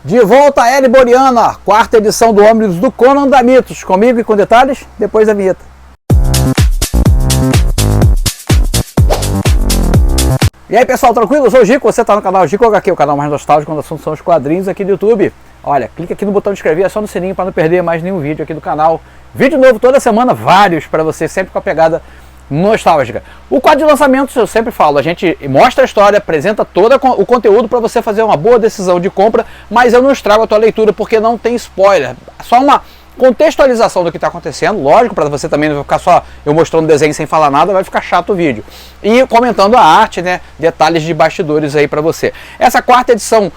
De volta a L Boriana, quarta edição do Ômnibus do Conan da Mitos. Comigo e com detalhes, depois da vinheta. E aí pessoal, tranquilo? Eu sou o Gico, você está no canal Gico HQ, o canal mais nostálgico quando o assunto são os quadrinhos aqui do YouTube. Olha, clica aqui no botão de inscrever, é só no sininho para não perder mais nenhum vídeo aqui do canal. Vídeo novo toda semana, vários para você, sempre com a pegada nostálgica. O quadro de lançamentos, eu sempre falo, a gente mostra a história, apresenta todo o conteúdo para você fazer uma boa decisão de compra, mas eu não estrago a tua leitura porque não tem spoiler, só uma contextualização do que está acontecendo, lógico, para você também não ficar só eu mostrando desenho sem falar nada, vai ficar chato o vídeo. E comentando a arte, né, detalhes de bastidores aí para você. Essa quarta edição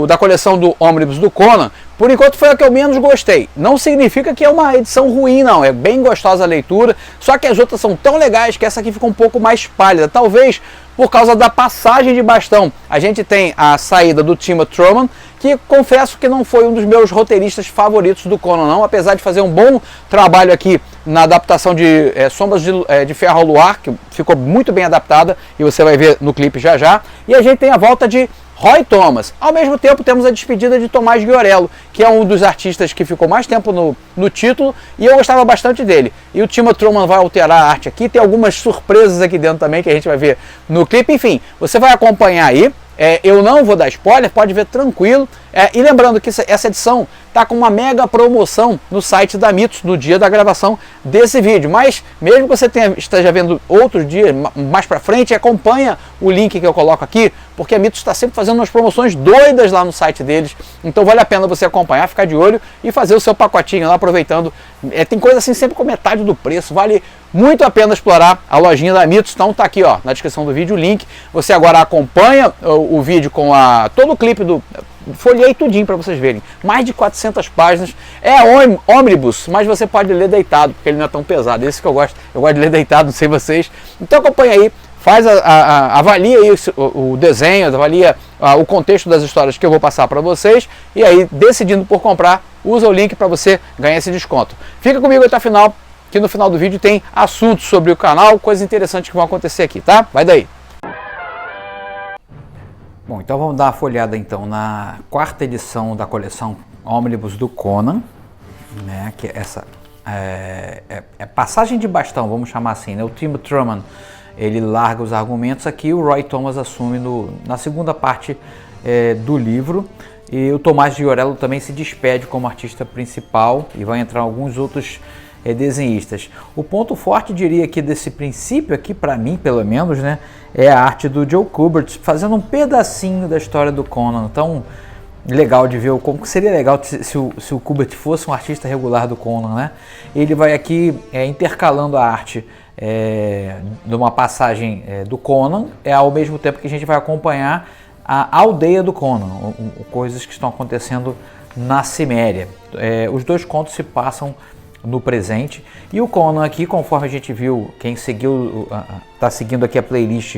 da coleção do Ômnibus do Conan, por enquanto foi a que eu menos gostei. Não significa que é uma edição ruim não, é bem gostosa a leitura, só que as outras são tão legais que essa aqui fica um pouco mais pálida, talvez por causa da passagem de bastão. A gente tem a saída do Timothy Truman, que confesso que não foi um dos meus roteiristas favoritos do Conan não, apesar de fazer um bom trabalho aqui na adaptação de Sombras de Ferro ao Luar, que ficou muito bem adaptada, e você vai ver no clipe já já. E a gente tem a volta de Roy Thomas. Ao mesmo tempo temos a despedida de Tomás Ghiorello, que é um dos artistas que ficou mais tempo no título, e eu gostava bastante dele. E o Timothy Truman vai alterar a arte aqui, tem algumas surpresas aqui dentro também que a gente vai ver no clipe. Enfim, você vai acompanhar aí. Eu não vou dar spoiler, pode ver tranquilo. E lembrando que essa edição está com uma mega promoção no site da Mitos no dia da gravação desse vídeo. Mas mesmo que você esteja vendo outros dias mais para frente, acompanha o link que eu coloco aqui, porque a Mitos está sempre fazendo umas promoções doidas lá no site deles. Então vale a pena você acompanhar, ficar de olho e fazer o seu pacotinho lá, aproveitando. Tem coisa assim sempre com metade do preço, vale muito a pena explorar a lojinha da Mitos. Então tá aqui ó, na descrição do vídeo o link. Você agora acompanha o vídeo com todo o clipe do... Folhei tudinho para vocês verem, mais de 400 páginas, ômnibus, mas você pode ler deitado, porque ele não é tão pesado, esse que eu gosto de ler deitado, não sei vocês. Então acompanha aí, faz avalia aí o desenho, avalia o contexto das histórias que eu vou passar para vocês, e aí decidindo por comprar, usa o link para você ganhar esse desconto. Fica comigo até o final, que no final do vídeo tem assuntos sobre o canal, coisas interessantes que vão acontecer aqui, tá? Vai daí! Bom, então vamos dar uma folhada então na quarta edição da coleção Ômnibus do Conan, né, que essa passagem de bastão, vamos chamar assim, né? O Timothy Truman, ele larga os argumentos aqui, o Roy Thomas assume na segunda parte do livro, e o Tomás Ghiorello também se despede como artista principal e vai entrar alguns outros desenhistas. O ponto forte, diria que desse princípio aqui, para mim pelo menos, né, é a arte do Joe Kubert fazendo um pedacinho da história do Conan. Então legal de ver como seria legal se o Kubert fosse um artista regular do Conan, né? Ele vai aqui intercalando a arte de uma passagem do Conan, ao mesmo tempo que a gente vai acompanhar a aldeia do Conan, coisas que estão acontecendo na Ciméria. Os dois contos se passam no presente, e o Conan aqui, conforme a gente viu, quem seguiu, está seguindo aqui a playlist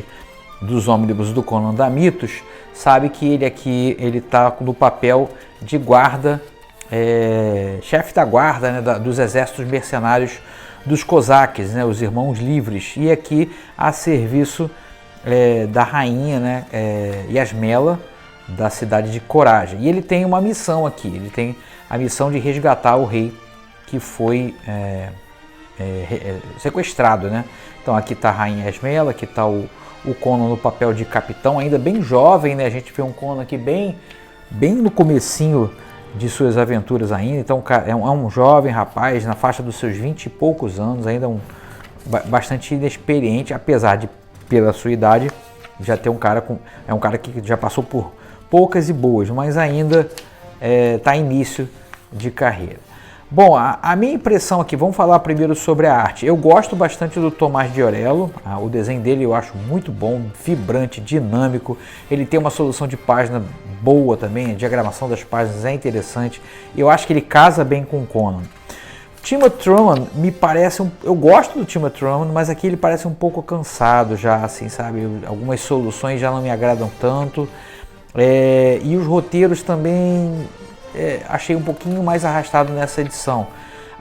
dos Ômnibus do Conan da Mitos, sabe que ele está no papel de guarda, chefe da guarda, né, dos exércitos mercenários dos cosaques, né, os irmãos livres, e aqui a serviço da rainha, né, Yasmela, da cidade de Coragem. E ele tem uma missão aqui, ele tem a missão de resgatar o rei que foi sequestrado, né? Então aqui está a rainha Yasmela, aqui está o Conan no papel de capitão, ainda bem jovem, né? A gente vê um Conan aqui bem no comecinho de suas aventuras ainda. Então é um jovem rapaz na faixa dos seus 20 e poucos anos, ainda bastante inexperiente, apesar de, pela sua idade, já ter um cara que já passou por poucas e boas, mas ainda está início de carreira. Bom, a minha impressão aqui, vamos falar primeiro sobre a arte. Eu gosto bastante do Tomás Ghiorello, o desenho dele eu acho muito bom, vibrante, dinâmico. Ele tem uma solução de página boa também, a diagramação das páginas é interessante. Eu acho que ele casa bem com o Conan. Timothy Truman me parece, eu gosto do Timothy Truman, mas aqui ele parece um pouco cansado já, assim, sabe? Algumas soluções já não me agradam tanto. E os roteiros também... achei um pouquinho mais arrastado nessa edição.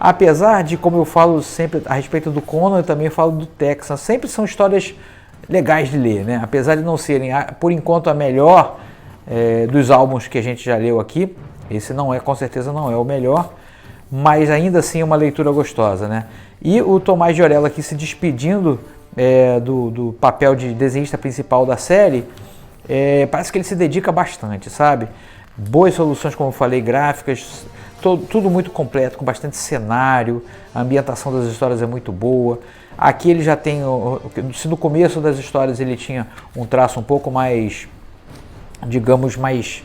Apesar de, como eu falo sempre a respeito do Conan, eu também falo do Texan. Sempre são histórias legais de ler, né? Apesar de não serem, por enquanto, a melhor dos álbuns que a gente já leu aqui. Esse não é, com certeza não é o melhor, mas ainda assim é uma leitura gostosa, né? E o Tomás Giorello aqui se despedindo do papel de desenhista principal da série, parece que ele se dedica bastante, sabe? Boas soluções, como eu falei, gráficas, tudo muito completo, com bastante cenário, a ambientação das histórias é muito boa. Aqui ele já tem, se no começo das histórias ele tinha um traço um pouco mais, digamos, mais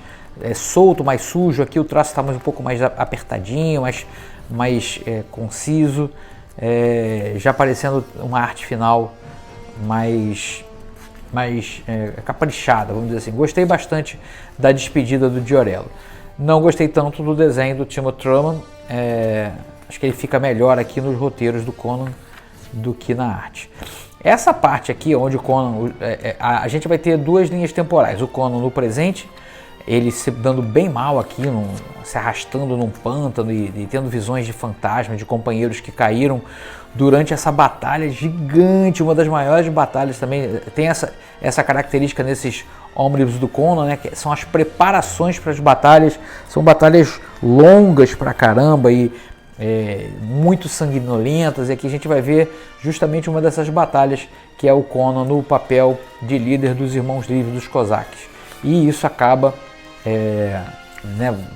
solto, mais sujo, aqui o traço está um pouco mais apertadinho, mais conciso, já aparecendo uma arte final mais caprichada, vamos dizer assim. Gostei bastante da despedida do Giorello. Não gostei tanto do desenho do Timothy Truman, acho que ele fica melhor aqui nos roteiros do Conan do que na arte. Essa parte aqui, onde o Conan, a gente vai ter duas linhas temporais, o Conan no presente, ele se dando bem mal aqui, se arrastando num pântano e tendo visões de fantasmas, de companheiros que caíram durante essa batalha gigante, uma das maiores batalhas também. Tem essa característica nesses ônibus do Conan, né, que são as preparações para as batalhas, são batalhas longas pra caramba e muito sanguinolentas, e aqui a gente vai ver justamente uma dessas batalhas, que é o Conan no papel de líder dos Irmãos Livres, dos Cosaques. E isso acaba,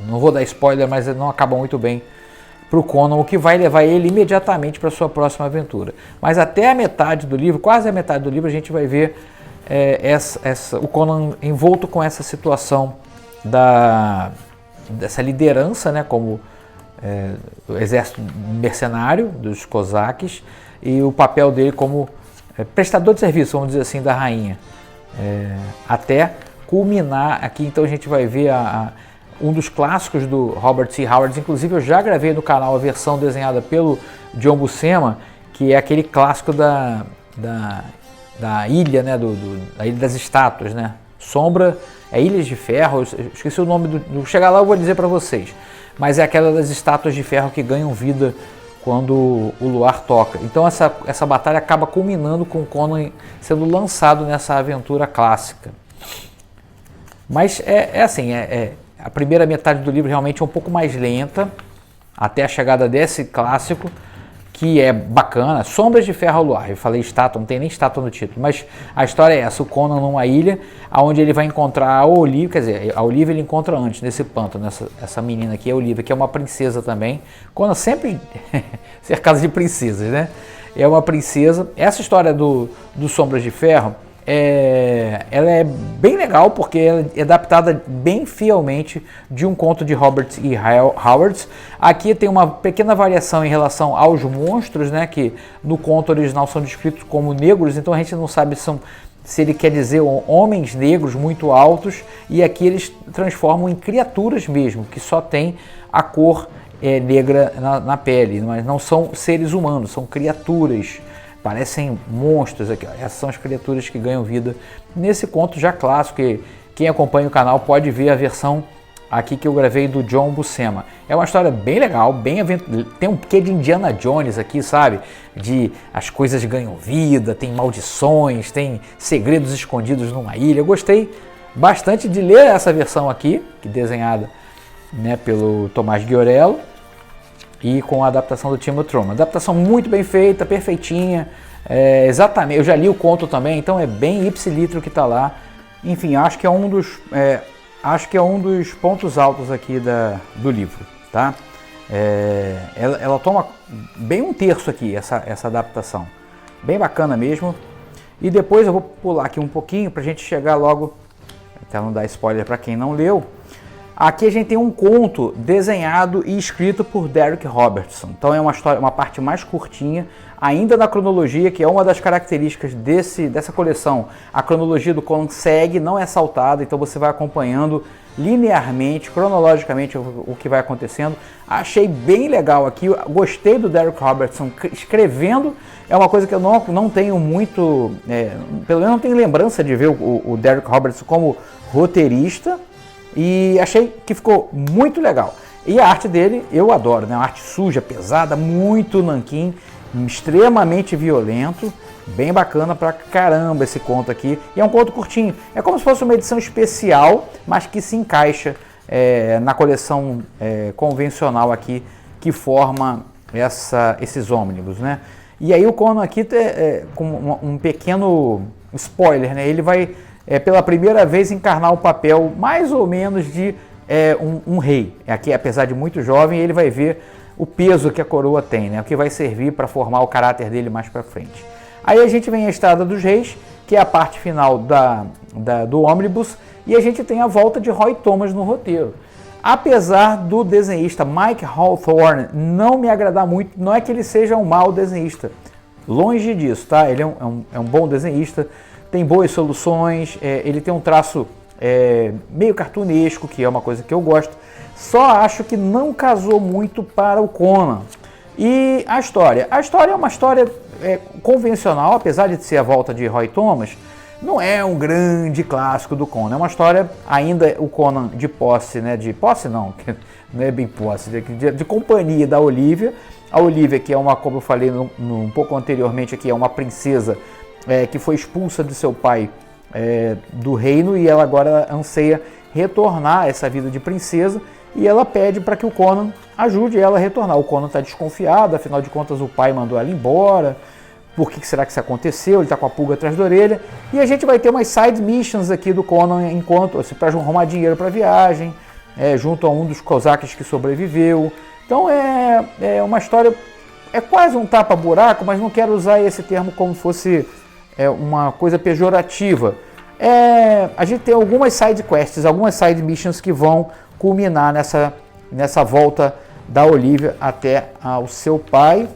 não vou dar spoiler, mas não acaba muito bem para o Conan, o que vai levar ele imediatamente para sua próxima aventura. Mas até a metade do livro, quase a metade do livro, a gente vai ver o Conan envolto com essa situação dessa liderança, né, como o exército mercenário dos Cosaques, e o papel dele como prestador de serviço, vamos dizer assim, da rainha, até culminar aqui. Então a gente vai ver um dos clássicos do Robert C. Howard, inclusive eu já gravei no canal a versão desenhada pelo John Buscema, que é aquele clássico da ilha, né, da Ilha das Estátuas, né? Sombra, Ilhas de Ferro, eu esqueci o nome chegar lá eu vou dizer para vocês, mas é aquela das estátuas de ferro que ganham vida quando o luar toca. Então essa batalha acaba culminando com o Conan sendo lançado nessa aventura clássica. Mas a primeira metade do livro realmente é um pouco mais lenta, até a chegada desse clássico, que é bacana. Sombras de Ferro ao Luar. Eu falei estátua, não tem nem estátua no título, mas a história é essa: o Conan numa ilha, onde ele vai encontrar a Olivia, quer dizer, a Olivia ele encontra antes, nesse pântano, essa menina aqui, a Olivia, que é uma princesa também. Conan sempre cercado de princesas, né? É uma princesa. Essa história do Sombras de Ferro, ela é bem legal, porque ela é adaptada bem fielmente de um conto de Robert E. Howard. Aqui tem uma pequena variação em relação aos monstros, né, que no conto original são descritos como negros, então a gente não sabe se ele quer dizer homens negros muito altos, e aqui eles transformam em criaturas mesmo, que só tem a cor negra na pele, mas não são seres humanos, são criaturas. Parecem monstros aqui, ó. Essas são as criaturas que ganham vida nesse conto já clássico, que quem acompanha o canal pode ver a versão aqui que eu gravei do John Buscema. É uma história bem legal, tem um quê de Indiana Jones aqui, sabe? De as coisas ganham vida, tem maldições, tem segredos escondidos numa ilha. Eu gostei bastante de ler essa versão aqui, que desenhada, né, pelo Tomás Giorello, e com a adaptação do Timothy Truman. Adaptação muito bem feita, perfeitinha, exatamente. Eu já li o conto também, então é bem ipsilitro que está lá. Enfim, acho que é um dos pontos altos aqui do livro, tá? Ela toma bem um terço aqui, essa adaptação. Bem bacana mesmo. E depois eu vou pular aqui um pouquinho para a gente chegar logo, até não dar spoiler para quem não leu. Aqui a gente tem um conto desenhado e escrito por Derek Robertson. Então é uma parte mais curtinha, ainda na cronologia, que é uma das características dessa coleção. A cronologia do Conan segue, não é saltada, então você vai acompanhando linearmente, cronologicamente o que vai acontecendo. Achei bem legal aqui, gostei do Derek Robertson escrevendo. É uma coisa que eu não tenho muito, pelo menos não tenho lembrança de ver o Derek Robertson como roteirista. E achei que ficou muito legal. E a arte dele eu adoro, né? Uma arte suja, pesada, muito nanquim, extremamente violento, Bem bacana pra caramba esse conto aqui. E é um conto curtinho. É como se fosse uma edição especial, mas que se encaixa na coleção convencional aqui, que forma esses ônibus, né? E aí o Conan aqui, com um pequeno spoiler, né? Ele vai, pela primeira vez, encarnar o papel mais ou menos de um rei. Aqui, apesar de muito jovem, ele vai ver o peso que a coroa tem, né? O que vai servir para formar o caráter dele mais para frente. Aí a gente vem a Estrada dos Reis, que é a parte final do ônibus, e a gente tem a volta de Roy Thomas no roteiro. Apesar do desenhista Mike Hawthorne não me agradar muito, não é que ele seja um mau desenhista, longe disso, tá? Ele é um bom desenhista, tem boas soluções, ele tem um traço meio cartunesco, que é uma coisa que eu gosto, só acho que não casou muito para o Conan. E a história é uma história convencional, apesar de ser a volta de Roy Thomas, não é um grande clássico do Conan, é uma história ainda o Conan de posse, né? De posse não, não é bem posse, de companhia da Olivia. A Olivia, que é uma, como eu falei um pouco anteriormente aqui, é uma princesa que foi expulsa de seu pai do reino, e ela agora anseia retornar a essa vida de princesa, e ela pede para que o Conan ajude ela a retornar. O Conan está desconfiado, afinal de contas o pai mandou ela embora. Por que será que isso aconteceu? Ele está com a pulga atrás da orelha. E a gente vai ter umas side missions aqui do Conan, enquanto para arrumar dinheiro para a viagem, junto a um dos cosaques que sobreviveu. Então é uma história, é quase um tapa-buraco, mas não quero usar esse termo como fosse uma coisa pejorativa. A gente tem algumas side quests, algumas side missions que vão culminar nessa volta da Olivia até ao seu pai.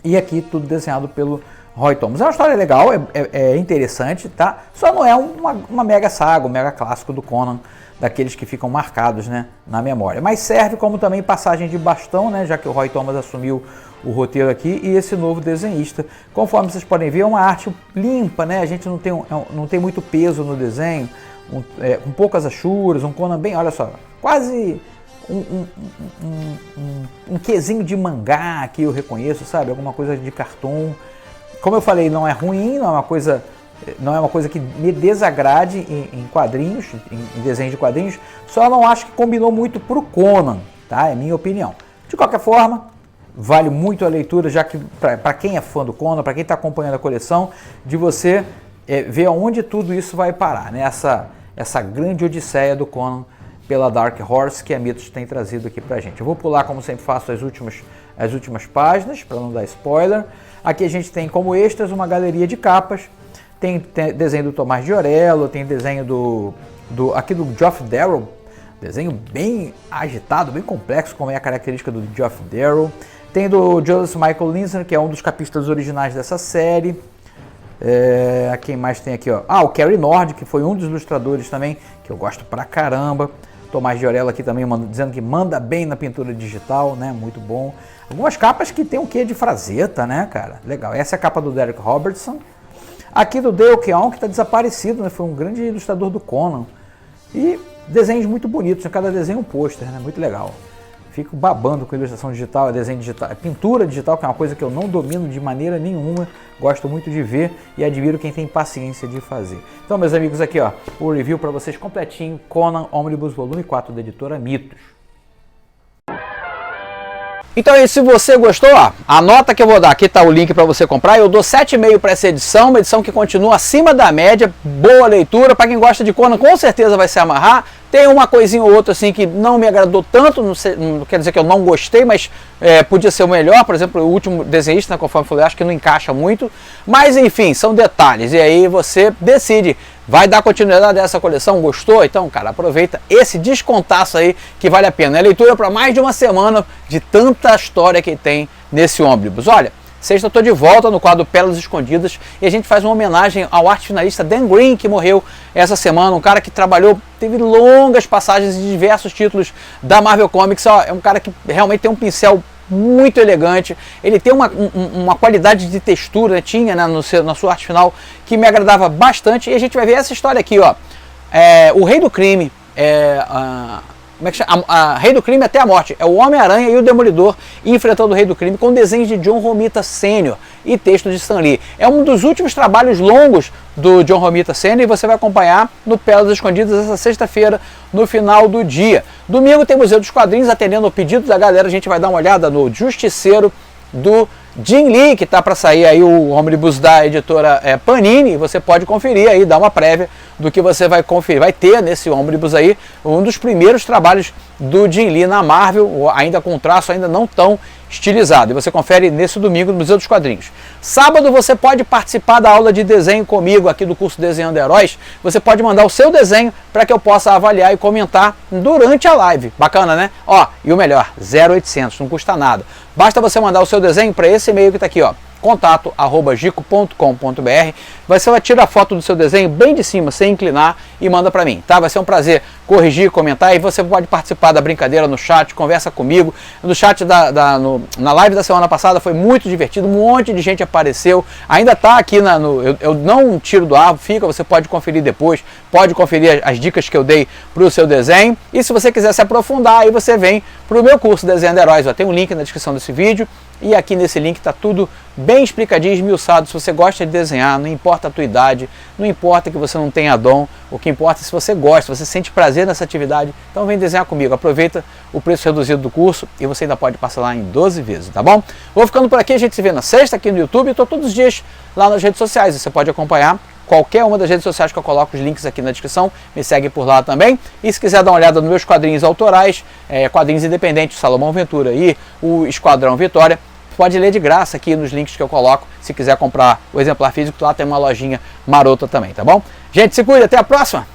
E aqui tudo desenhado pelo Roy Thomas. É uma história legal, é interessante, tá? Só não é uma mega saga, um mega clássico do Conan, daqueles que ficam marcados, né, na memória. Mas serve como também passagem de bastão, né, já que o Roy Thomas assumiu o roteiro aqui, e esse novo desenhista. Conforme vocês podem ver, é uma arte limpa, né? A gente não tem muito peso no desenho, com poucas achuras, um Conan bem, olha só, quase um quezinho de mangá aqui eu reconheço, sabe? Alguma coisa de cartoon. Como eu falei, não é ruim, não é uma coisa que me desagrade em quadrinhos, em desenho de quadrinhos, só não acho que combinou muito pro Conan, tá? É minha opinião. De qualquer forma, vale muito a leitura, já que para quem é fã do Conan, para quem está acompanhando a coleção, de você ver aonde tudo isso vai parar, né? Essa grande odisseia do Conan pela Dark Horse, que a Mitos tem trazido aqui pra gente. Eu vou pular, como sempre faço, as últimas páginas, para não dar spoiler. Aqui a gente tem como extras uma galeria de capas, tem desenho do Tomás de Orello, tem desenho aqui do Geoff Darrow, desenho bem agitado, bem complexo, como é a característica do Geoff Darrow. Tem do Joseph Michael Linsner, que é um dos capistas originais dessa série. Quem mais tem aqui, ó? O Cary Nord, que foi um dos ilustradores também, que eu gosto pra caramba. Tomás de Orello aqui também dizendo que manda bem na pintura digital, né? Muito bom. Algumas capas que tem o quê de Frazetta, né, cara? Legal. Essa é a capa do Derek Robertson. Aqui do Dale Keown, que está desaparecido, né? Foi um grande ilustrador do Conan. E desenhos muito bonitos, né? Cada desenho um pôster, né? Muito legal. Fico babando com ilustração digital, desenho digital, pintura digital, que é uma coisa que eu não domino de maneira nenhuma, gosto muito de ver e admiro quem tem paciência de fazer. Então, meus amigos, aqui ó, o review para vocês completinho, Conan Omnibus Volume 4 da editora Mitos. Então aí, se você gostou, ó, a nota que eu vou dar, aqui está o link para você comprar, eu dou 7,5 para essa edição, uma edição que continua acima da média, boa leitura, para quem gosta de Conan com certeza vai se amarrar. Tem uma coisinha ou outra assim que não me agradou tanto, não quer dizer que eu não gostei, mas podia ser o melhor. Por exemplo, o último desenhista, conforme eu falei, acho que não encaixa muito. Mas enfim, são detalhes. E aí você decide, vai dar continuidade a essa coleção? Gostou? Então, cara, aproveita esse descontaço aí que vale a pena. É leitura para mais de uma semana de tanta história que tem nesse ônibus. Olha, sexta eu estou de volta no quadro Pérolas Escondidas e a gente faz uma homenagem ao arte finalista Dan Green, que morreu essa semana, um cara que teve longas passagens em diversos títulos da Marvel Comics. É um cara que realmente tem um pincel muito elegante, ele tem uma qualidade de textura, tinha, né, na sua arte final, que me agradava bastante. E a gente vai ver essa história aqui, ó, o Rei do Crime, como é que chama? A Rei do Crime até a morte. É o Homem-Aranha e o Demolidor enfrentando o Rei do Crime com desenhos de John Romita Sr. e texto de Stan Lee. É um dos últimos trabalhos longos do John Romita Sr. e você vai acompanhar no Pérolas Escondidas essa sexta-feira, no final do dia. Domingo tem Museu dos Quadrinhos, atendendo ao pedido da galera. A gente vai dar uma olhada no Justiceiro do Jim Lee, que está para sair aí o ônibus da editora Panini. Você pode conferir aí, dar uma prévia do que você vai conferir. Vai ter nesse ônibus aí um dos primeiros trabalhos do Jim Lee na Marvel, ainda com traço ainda não tão estilizado. E você confere nesse domingo no Museu dos Quadrinhos. Sábado você pode participar da aula de desenho comigo aqui do curso Desenhando Heróis. Você pode mandar o seu desenho para que eu possa avaliar e comentar durante a live. Bacana, né? Ó, e o melhor, 0800, não custa nada. Basta você mandar o seu desenho para esse e-mail que está aqui, ó, contato@gico.com.br. Você vai tirar a foto do seu desenho bem de cima, sem inclinar, e manda para mim, tá? Vai ser um prazer corrigir, comentar, e você pode participar da brincadeira no chat, conversa comigo. No chat na live da semana passada foi muito divertido, um monte de gente apareceu, ainda está aqui, eu não tiro do ar, fica, você pode conferir depois, pode conferir as dicas que eu dei para o seu desenho, e se você quiser se aprofundar, aí você vem para o meu curso Desenhando Heróis, ó, tem um link na descrição desse vídeo, e aqui nesse link está tudo bem explicadinho, esmiuçado. Se você gosta de desenhar, não importa a tua idade, não importa que você não tenha dom, o que importa é se você gosta, você sente prazer nessa atividade, então vem desenhar comigo, aproveita o preço reduzido do curso e você ainda pode parcelar em 12 vezes, tá bom? Vou ficando por aqui, a gente se vê na sexta aqui no YouTube, estou todos os dias lá nas redes sociais, você pode acompanhar qualquer uma das redes sociais que eu coloco os links aqui na descrição, me segue por lá também. E se quiser dar uma olhada nos meus quadrinhos autorais, quadrinhos independentes, Salomão Ventura e o Esquadrão Vitória, pode ler de graça aqui nos links que eu coloco. Se quiser comprar o exemplar físico, lá tem uma lojinha marota também, tá bom? Gente, se cuida, até a próxima!